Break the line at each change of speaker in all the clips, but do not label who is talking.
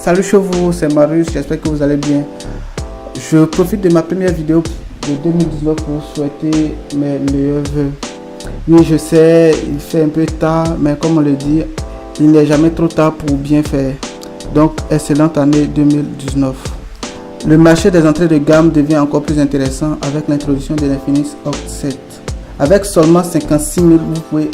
Salut chez vous, c'est Marius, j'espère que vous allez bien. Je profite de ma première vidéo de 2019 pour souhaiter mes meilleurs vœux. Oui, je sais, il fait un peu tard, mais comme on le dit, il n'est jamais trop tard pour bien faire. Donc, excellente année 2019. Le marché des entrées de gamme devient encore plus intéressant avec l'introduction de l'Infinix Hot 7. Avec seulement 56 000, vous pouvez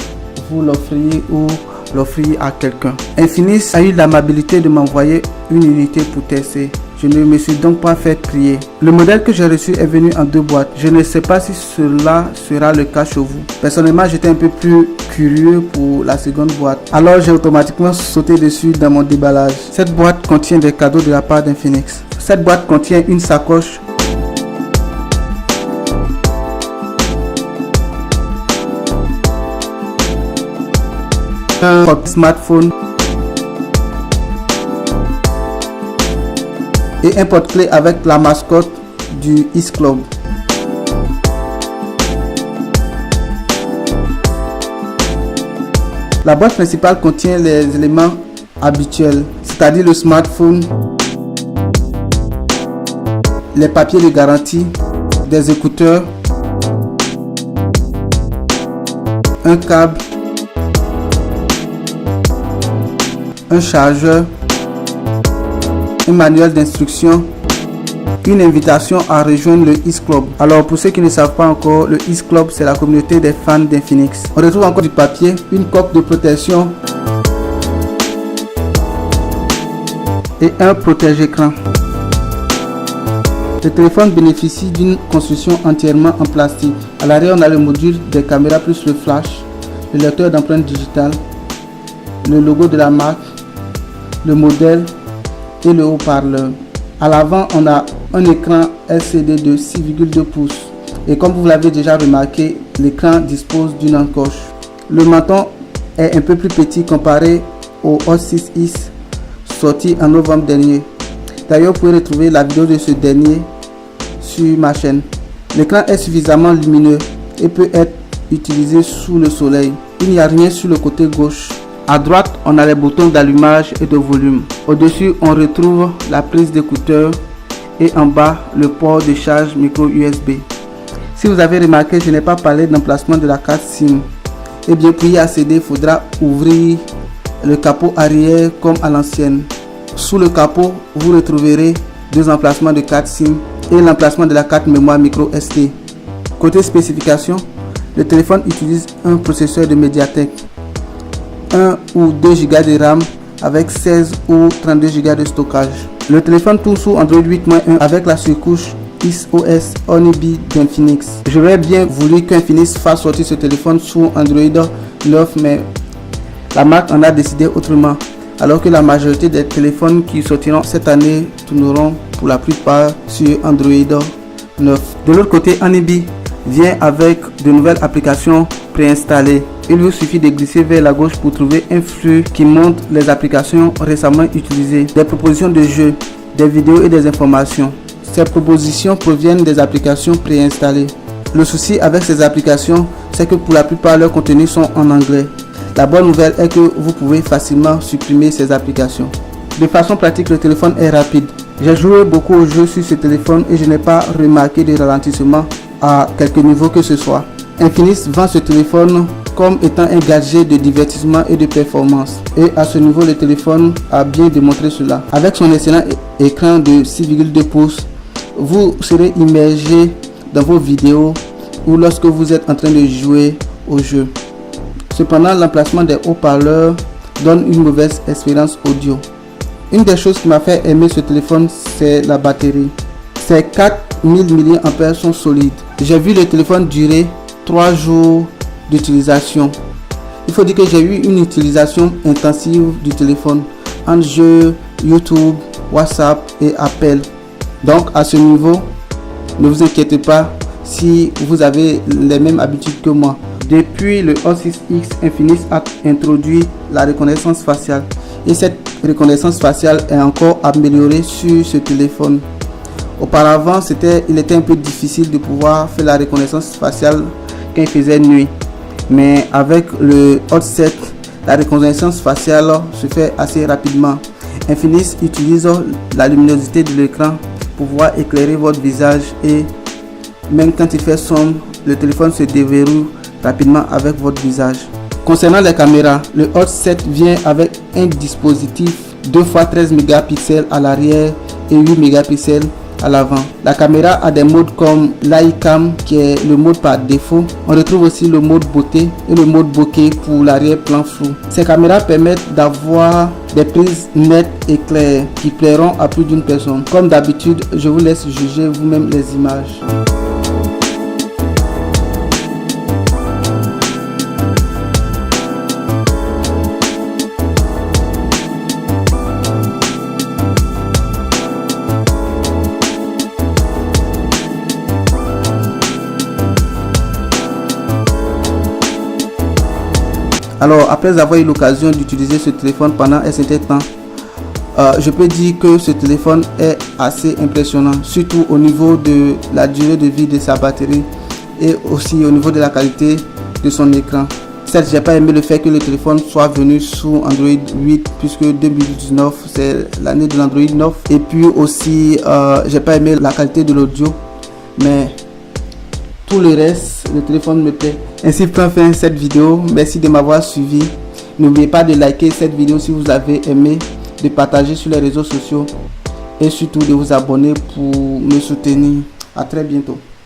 vous l'offrir ou l'offrir à quelqu'un. Infinix a eu l'amabilité de m'envoyer une unité pour tester. Je ne me suis donc pas fait prier. Le modèle que j'ai reçu est venu en 2 boîtes. Je ne sais pas si cela sera le cas chez vous. Personnellement, j'étais un peu plus curieux pour la seconde boîte. Alors j'ai automatiquement sauté dessus dans mon déballage. Cette boîte contient des cadeaux de la part d'Infinix. Cette boîte contient une sacoche, un smartphone et un porte-clés avec la mascotte du East Club. La boîte principale contient les éléments habituels, c'est-à-dire le smartphone, les papiers de garantie, des écouteurs, un câble, un chargeur, un manuel d'instruction, une invitation à rejoindre le East Club. Alors pour ceux qui ne savent pas encore, le East Club c'est la communauté des fans d'Infinix. On retrouve encore du papier, une coque de protection et un protège-écran. Le téléphone bénéficie d'une construction entièrement en plastique. À l'arrière on a le module des caméras plus le flash, le lecteur d'empreintes digitales, le logo de la marque, le modèle et le haut-parleur. À l'avant, on a un écran LCD de 6,2 pouces. Et comme vous l'avez déjà remarqué, l'écran dispose d'une encoche. Le menton est un peu plus petit comparé au Hot 6X sorti en novembre dernier. D'ailleurs, vous pouvez retrouver la vidéo de ce dernier sur ma chaîne. L'écran est suffisamment lumineux et peut être utilisé sous le soleil. Il n'y a rien sur le côté gauche. À droite, on a les boutons d'allumage et de volume. Au-dessus, on retrouve la prise d'écouteur et en bas, le port de charge micro USB. Si vous avez remarqué, je n'ai pas parlé d'emplacement de la carte SIM. Et bien, pour y accéder, il faudra ouvrir le capot arrière comme à l'ancienne. Sous le capot, vous retrouverez 2 emplacements de carte SIM et l'emplacement de la carte mémoire micro SD. Côté spécification, le téléphone utilise un processeur de Mediatek, 1 ou 2 Go de RAM avec 16 ou 32 Go de stockage. Le téléphone tourne sous Android 8.1 avec la surcouche XOS Honeybee d'Infinix. J'aurais bien voulu qu'Infinix fasse sortir ce téléphone sous Android 9, mais la marque en a décidé autrement, alors que la majorité des téléphones qui sortiront cette année tourneront pour la plupart sur Android 9. De l'autre côté, Honeybee vient avec de nouvelles applications préinstallées. Il vous suffit de glisser vers la gauche pour trouver un flux qui montre les applications récemment utilisées, des propositions de jeux, des vidéos et des informations. Ces propositions proviennent des applications préinstallées. Le souci avec ces applications, c'est que pour la plupart leurs contenus sont en anglais. La bonne nouvelle est que vous pouvez facilement supprimer ces applications. De façon pratique, le téléphone est rapide. J'ai joué beaucoup aux jeux sur ce téléphone et je n'ai pas remarqué de ralentissement à quelque niveau que ce soit. Infinix vend ce téléphone comme étant un gadget de divertissement et de performance. Et à ce niveau, le téléphone a bien démontré cela. Avec son excellent écran de 6,2 pouces, vous serez immergé dans vos vidéos ou lorsque vous êtes en train de jouer au jeu. Cependant, l'emplacement des haut-parleurs donne une mauvaise expérience audio. Une des choses qui m'a fait aimer ce téléphone, c'est la batterie. Ces 4000 mAh sont solides. J'ai vu le téléphone durer 3 jours d'utilisation. Il faut dire que j'ai eu une utilisation intensive du téléphone en jeu, YouTube, WhatsApp et appel. Donc à ce niveau, ne vous inquiétez pas si vous avez les mêmes habitudes que moi. Depuis le Hot 6X, Infinix a introduit la reconnaissance faciale et cette reconnaissance faciale est encore améliorée sur ce téléphone. Auparavant, il était un peu difficile de pouvoir faire la reconnaissance faciale quand il faisait nuit. Mais avec le Hot 7, la reconnaissance faciale se fait assez rapidement. Infinix utilise la luminosité de l'écran pour pouvoir éclairer votre visage, et même quand il fait sombre, le téléphone se déverrouille rapidement avec votre visage. Concernant les caméras, le Hot 7 vient avec un dispositif 2x13 mégapixels à l'arrière et 8 mégapixels à l'avant. La caméra a des modes comme l'iCam qui est le mode par défaut. On retrouve aussi le mode beauté et le mode bokeh pour l'arrière-plan flou. Ces caméras permettent d'avoir des prises nettes et claires qui plairont à plus d'une personne. Comme d'habitude, je vous laisse juger vous-même les images. Alors, après avoir eu l'occasion d'utiliser ce téléphone pendant un certain temps, je peux dire que ce téléphone est assez impressionnant, surtout au niveau de la durée de vie de sa batterie et aussi au niveau de la qualité de son écran. Certes, j'ai pas aimé le fait que le téléphone soit venu sous Android 8 puisque 2019 c'est l'année de l'Android 9, et puis aussi j'ai pas aimé la qualité de l'audio, mais tout le reste, le téléphone me plaît. Ainsi prend fin cette vidéo. Merci de m'avoir suivi. N'oubliez pas de liker cette vidéo si vous avez aimé, de partager sur les réseaux sociaux et surtout de vous abonner pour me soutenir. À très bientôt.